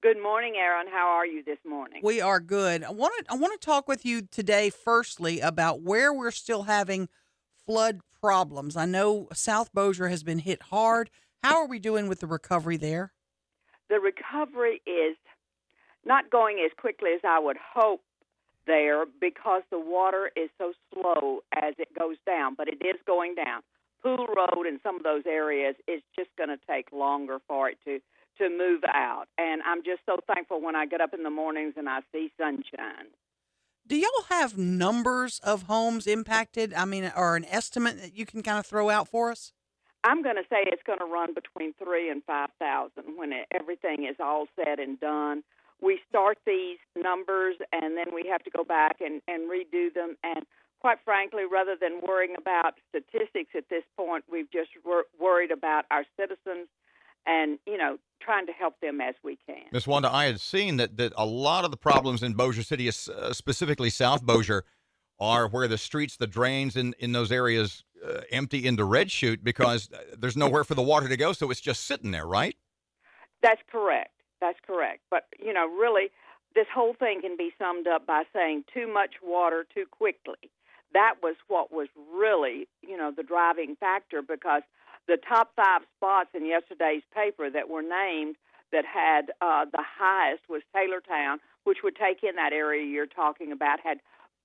Good morning, Aaron. How are you this morning? We are good. I want to talk with you today firstly about where we're still having flood problems. I know South Bossier has been hit hard. How are we doing with the recovery there? The recovery is not going as quickly as I would hope there because the water is so slow as it goes down, but it is going down. Pool Road and some of those areas, it's just going to take longer for it to move out. And I'm just so thankful when I get up in the mornings and I see sunshine. Do y'all have numbers of homes impacted? I mean, or an estimate that you can kind of throw out for us? I'm going to say it's going to run between 3,000 and 5,000 when everything is all said and done. We start these numbers, and then we have to go back and redo them. And quite frankly, rather than worrying about statistics at this point, we've just worried about our citizens and, trying to help them as we can. Miss Wanda, I had seen that a lot of the problems in Bossier City, specifically South Bossier, are where the streets, the drains in those areas empty into Red Chute because there's nowhere for the water to go, so it's just sitting there, right? That's correct. But, really, this whole thing can be summed up by saying too much water too quickly. That was what was really, the driving factor, because the top 5 spots in yesterday's paper that were named that had the highest was Taylortown, which would take in that area you're talking about, had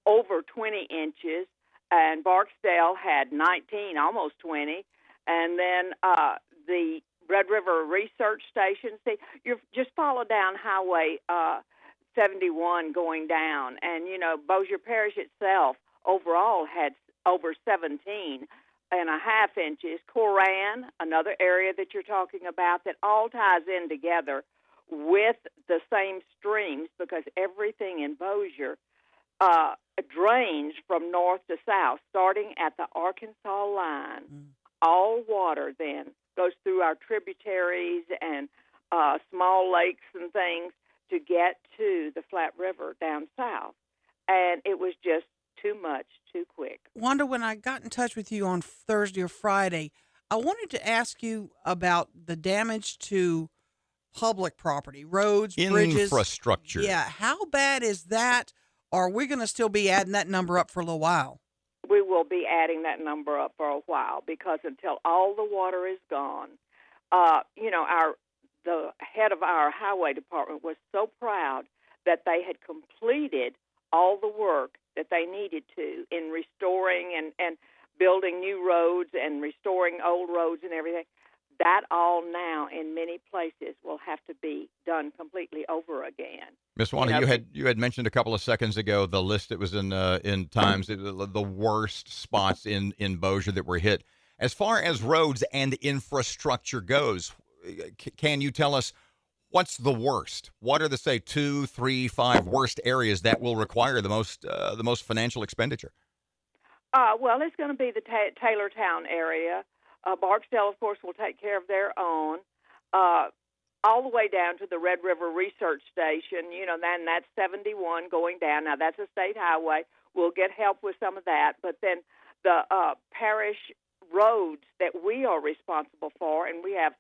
over 20 inches, and Barksdale had 19, almost 20, and then the Red River Research Station. See, you just follow down Highway 71 going down, and, Bossier Parish itself overall had over 17.5 inches. Coran, another area that you're talking about, that all ties in together with the same streams because everything in Bossier drains from north to south, starting at the Arkansas line. All water then goes through our tributaries and small lakes and things to get to the Flat River down south. And it was just too much, too quick. Wanda, when I got in touch with you on Thursday or Friday, I wanted to ask you about the damage to public property, roads, bridges. Infrastructure. Yeah, how bad is that? Are we going to still be adding that number up for a little while? We will be adding that number up for a while because until all the water is gone, the head of our highway department was so proud that they had completed all the work that they needed to in restoring and building new roads and restoring old roads and everything. That all now in many places will have to be done completely over again. Miss Wanda, you had mentioned a couple of seconds ago the list that was in Times, the worst spots in Bossier that were hit. As far as roads and infrastructure goes, can you tell us what's the worst? What are the, say, 2, 3, 5 worst areas that will require the most financial expenditure? Well, it's going to be the Taylortown area. Barksdale, of course, will take care of their own. All the way down to the Red River Research Station, then that's 71 going down. Now, that's a state highway. We'll get help with some of that. But then the parish roads that we are responsible for, and we have,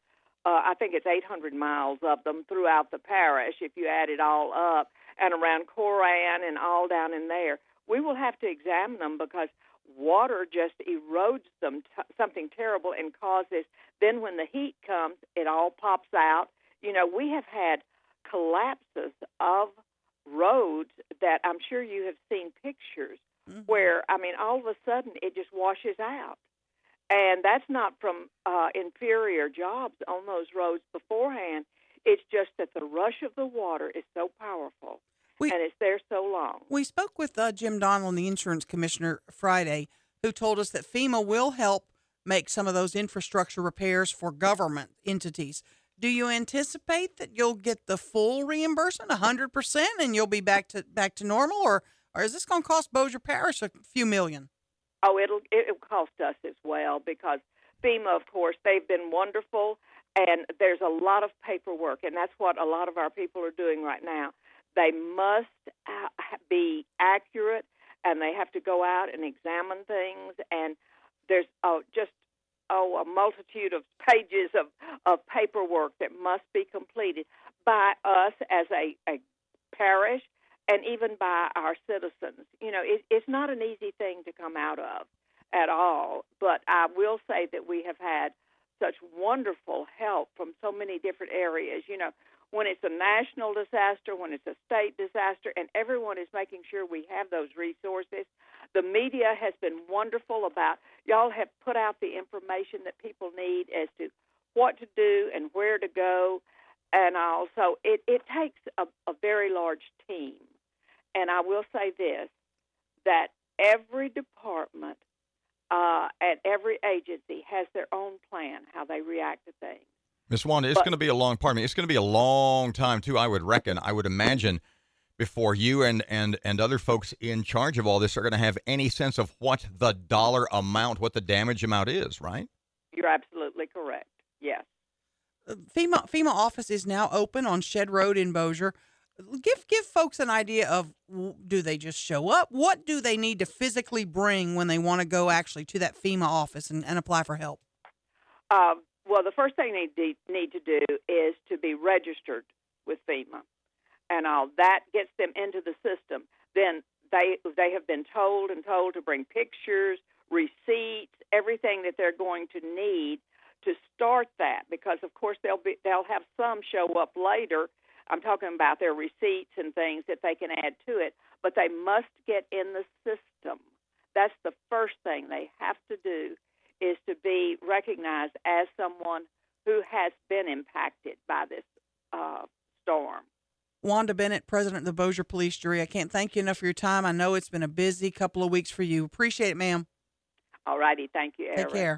I think it's 800 miles of them throughout the parish, if you add it all up, and around Coran and all down in there, we will have to examine them because water just erodes them, something terrible, and causes, then when the heat comes, it all pops out. We have had collapses of roads that I'm sure you have seen pictures where, all of a sudden it just washes out. And that's not from inferior jobs on those roads beforehand. It's just that the rush of the water is so powerful, and it's there so long. We spoke with Jim Donnell, the insurance commissioner, Friday, who told us that FEMA will help make some of those infrastructure repairs for government entities. Do you anticipate that you'll get the full reimbursement, 100%, and you'll be back to normal, or is this going to cost Bossier Parish a few million? Oh, it'll cost us as well because FEMA, of course, they've been wonderful, and there's a lot of paperwork, and that's what a lot of our people are doing right now. They must be accurate, and they have to go out and examine things, and there's a multitude of pages of paperwork that must be completed. by us as a parish and even by our citizens. You know, it's not an easy thing to come out of at all, but I will say that we have had such wonderful help from so many different areas. You know, when it's a national disaster, when it's a state disaster, and everyone is making sure we have those resources. The media has been wonderful about, y'all have put out the information that people need as to what to do and where to go. And also, it takes a very large team. And I will say this, that every department and every agency has their own plan, how they react to things. Miss Wanda, it's going to be a long, it's going to be a long time, too, I would imagine, before you and other folks in charge of all this are going to have any sense of what the dollar amount, what the damage amount is, right? You're absolutely correct, yes. FEMA office is now open on Shed Road in Bossier. Give folks an idea of, do they just show up? What do they need to physically bring when they want to go actually to that FEMA office and apply for help? Well, the first thing they need to do is to be registered with FEMA, and all that gets them into the system. Then they have been told to bring pictures, receipts, everything that they're going to need to start that, because of course they'll have some show up later. I'm talking about their receipts and things that they can add to it, but they must get in the system. That's the first thing they have to do, is to be recognized as someone who has been impacted by this storm. Wanda Bennett, President of the Bossier Police Jury, I can't thank you enough for your time. I know it's been a busy couple of weeks for you. Appreciate it, ma'am. All righty. Thank you, Erin. Take care.